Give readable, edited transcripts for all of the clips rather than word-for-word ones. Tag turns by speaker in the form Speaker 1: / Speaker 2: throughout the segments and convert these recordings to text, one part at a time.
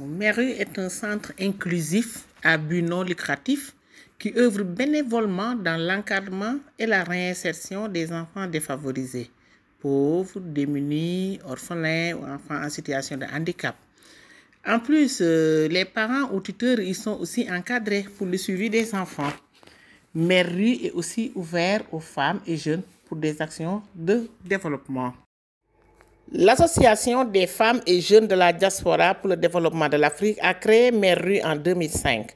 Speaker 1: Meru est un centre inclusif à but non lucratif qui œuvre bénévolement dans l'encadrement et la réinsertion des enfants défavorisés, pauvres, démunis, orphelins ou enfants en situation de handicap. En plus, les parents ou tuteurs y sont aussi encadrés pour le suivi des enfants. Meru est aussi ouvert aux femmes et jeunes pour des actions de développement. L'Association des femmes et jeunes de la diaspora pour le développement de l'Afrique a créé Meru en 2005.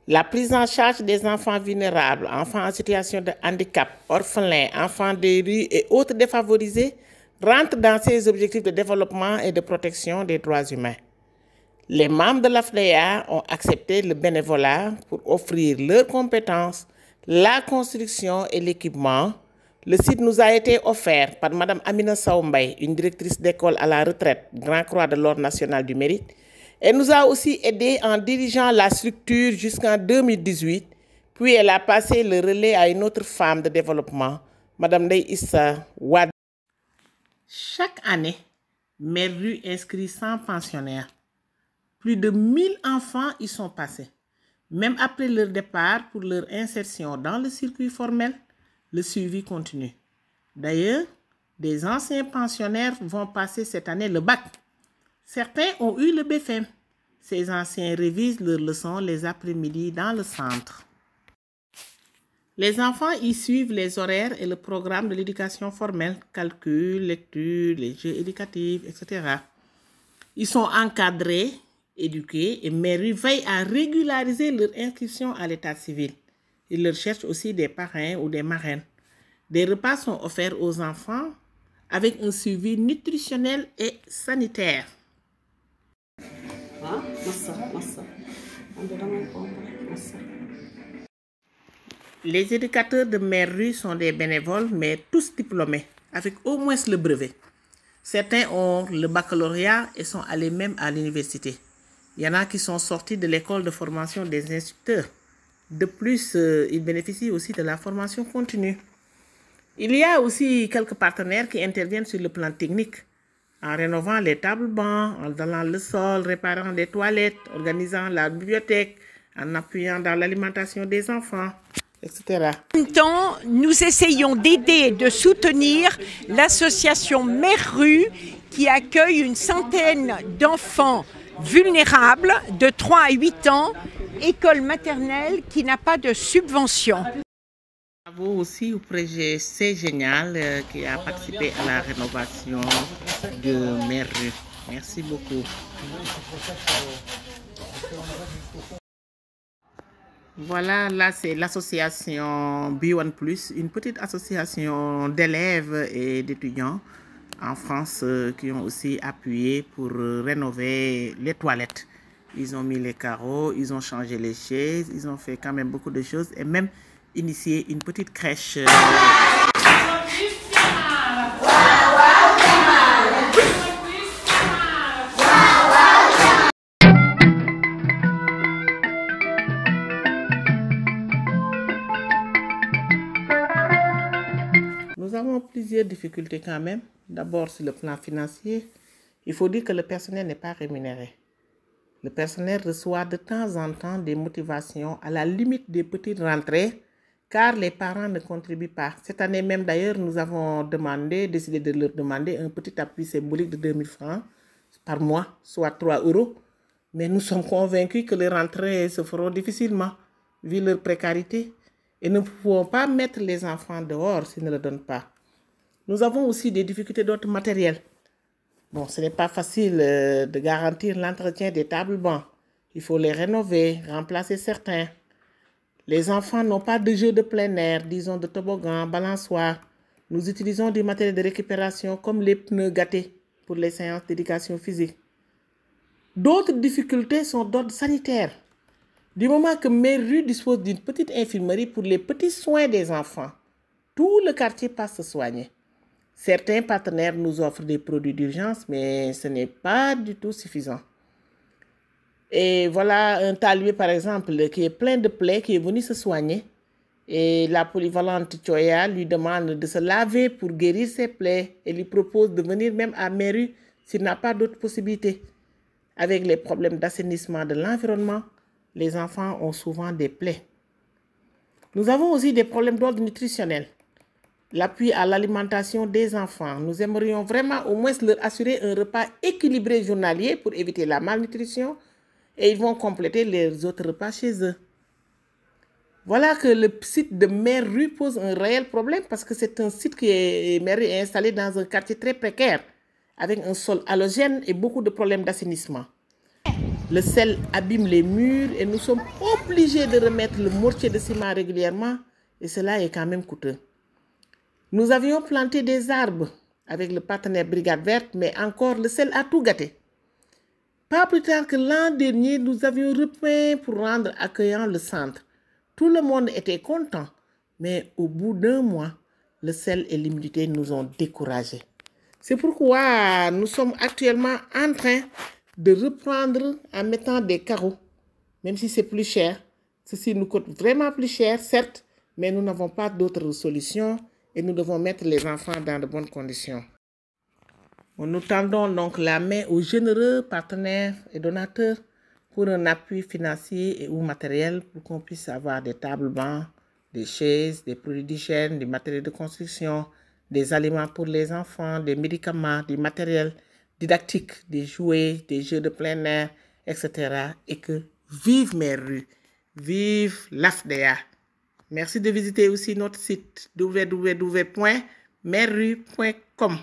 Speaker 1: La prise en charge des enfants vulnérables, enfants en situation de handicap, orphelins, enfants des rues et autres défavorisés rentre dans ces objectifs de développement et de protection des droits humains. Les membres de l'AFLEA ont accepté le bénévolat pour offrir leurs compétences, la construction et l'équipement. Le site nous a été offert par Mme Amina Saoumbay, une directrice d'école à la retraite, Grand Croix de l'Ordre national du mérite. Elle nous a aussi aidés en dirigeant la structure jusqu'en 2018, puis elle a passé le relais à une autre femme de développement, Mme Ndeye Issa Wade. Chaque année, Meru inscrit 100 pensionnaires. Plus de 1000 enfants y sont passés. Même après leur départ pour leur insertion dans le circuit formel, le suivi continue. D'ailleurs, des anciens pensionnaires vont passer cette année le bac. Certains ont eu le BFM. Ces anciens révisent leurs leçons les après-midi dans le centre. Les enfants y suivent les horaires et le programme de l'éducation formelle, calcul, lecture, les jeux éducatifs, etc. Ils sont encadrés, éduqués et Meru veille à régulariser leur inscription à l'état civil. Ils leur cherchent aussi des parrains ou des marraines. Des repas sont offerts aux enfants avec un suivi nutritionnel et sanitaire. Les éducateurs de Meru sont des bénévoles, mais tous diplômés, avec au moins le brevet. Certains ont le baccalauréat et sont allés même à l'université. Il y en a qui sont sortis de l'école de formation des instructeurs. De plus, ils bénéficient aussi de la formation continue. Il y a aussi quelques partenaires qui interviennent sur le plan technique, en rénovant les tables-bancs, en dallant le sol, réparant les toilettes, organisant la bibliothèque, en appuyant dans l'alimentation des enfants, etc.
Speaker 2: En même temps, nous essayons d'aider et de soutenir l'association Meru qui accueille une centaine d'enfants vulnérables de 3 à 8 ans, école maternelle qui n'a pas de subvention.
Speaker 1: Bravo aussi au projet C'est Génial qui a participé à la rénovation de Meru. Merci beaucoup. Voilà, là c'est l'association B1 Plus, une petite association d'élèves et d'étudiants en France qui ont aussi appuyé pour rénover les toilettes. Ils ont mis les carreaux, ils ont changé les chaises, ils ont fait quand même beaucoup de choses et même initié une petite crèche. Nous avons plusieurs difficultés quand même. D'abord, sur le plan financier, il faut dire que le personnel n'est pas rémunéré. Le personnel reçoit de temps en temps des motivations à la limite des petites rentrées, car les parents ne contribuent pas. Cette année même d'ailleurs, nous avons décidé de leur demander un petit appui symbolique de 2000 francs par mois, soit 3 €. Mais nous sommes convaincus que les rentrées se feront difficilement, vu leur précarité. Et nous ne pouvons pas mettre les enfants dehors s'ils ne le donnent pas. Nous avons aussi des difficultés d'autres matériels. Bon, ce n'est pas facile de garantir l'entretien des tables-bancs. Il faut les rénover, remplacer certains. Les enfants n'ont pas de jeux de plein air, disons de toboggan, balançoire. Nous utilisons du matériel de récupération comme les pneus gâtés pour les séances d'éducation physique. D'autres difficultés sont d'ordre sanitaire. Du moment que Meru dispose d'une petite infirmerie pour les petits soins des enfants, tout le quartier passe se soigner. Certains partenaires nous offrent des produits d'urgence, mais ce n'est pas du tout suffisant. Et voilà un talibé, par exemple, qui est plein de plaies, qui est venu se soigner. Et la polyvalente Choya lui demande de se laver pour guérir ses plaies et lui propose de venir même à Meru s'il n'a pas d'autres possibilités. avec les problèmes d'assainissement de l'environnement, les enfants ont souvent des plaies. Nous avons aussi des problèmes d'ordre nutritionnel. L'appui à l'alimentation des enfants. Nous aimerions vraiment au moins leur assurer un repas équilibré journalier pour éviter la malnutrition et ils vont compléter les autres repas chez eux. Voilà que le site de Mère Rue pose un réel problème parce que c'est un site Mère Rue est installé dans un quartier très précaire avec un sol halogène et beaucoup de problèmes d'assainissement. Le sel abîme les murs et nous sommes obligés de remettre le mortier de ciment régulièrement et cela est quand même coûteux. Nous avions planté des arbres avec le partenaire Brigade Verte, mais encore le sel a tout gâté. Pas plus tard que l'an dernier, nous avions repeint pour rendre accueillant le centre. Tout le monde était content, mais au bout d'un mois, le sel et l'humidité nous ont découragés. C'est pourquoi nous sommes actuellement en train de reprendre en mettant des carreaux, même si c'est plus cher. Ceci nous coûte vraiment plus cher, certes, mais nous n'avons pas d'autre solution et nous devons mettre les enfants dans de bonnes conditions. Nous tendons donc la main aux généreux partenaires et donateurs pour un appui financier et ou matériel pour qu'on puisse avoir des tables bancs, des chaises, des produits d'hygiène, des matériaux de construction, des aliments pour les enfants, des médicaments, du matériel didactique, des jouets, des jeux de plein air, etc. Et que vive Mère Rue, vive l'AFDEA. Merci de visiter aussi notre site www.mererue.com.